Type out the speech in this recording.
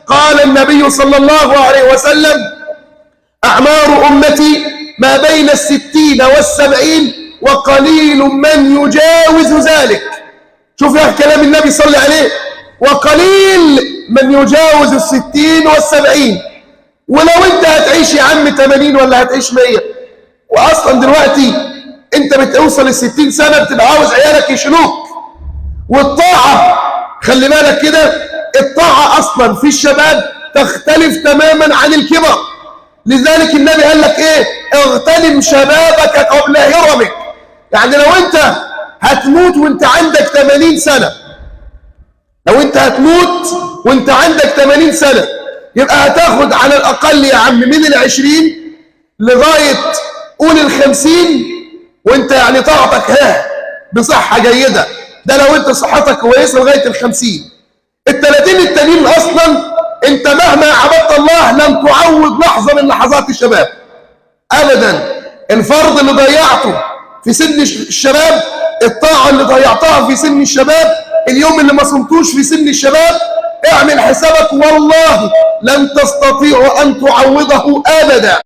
قال النبي صلى الله عليه وسلم: أعمار أمتي ما بين 60 و70 وقليل من يجاوز ذلك. شوف يا كلام النبي صلى عليه، وقليل من يجاوز 60 و70. ولو انت هتعيش يا عم 80 ولا هتعيش 100، واصلا دلوقتي انت بتوصل ل60 سنه بتبقى عاوز عيالك يشيلوك. والطاعه خلي بالك كده، الطاعه اصلا في الشباب تختلف تماما عن الكبر. لذلك النبي قال لك ايه؟ اغتنم شبابك قبل هرمك. يعني لو انت هتموت وانت عندك 80 سنه، لو انت هتموت وانت عندك 80 سنه، يبقى هتاخد على الاقل يا عم من 20 لغايه قول 50 وانت يعني طاقتك بصحه جيده. ده لو انت صحتك كويسه لغايه 50. ال30 التانيين اصلا انت مهما عبدت الله لن تعوض لحظه من لحظات الشباب ابدا. الفرض اللي ضيعته في سن الشباب، الطاعه اللي ضيعتها في سن الشباب، اليوم اللي ما صمتوش في سن الشباب، اعمل حسابك والله لن تستطيع ان تعوضه ابدا.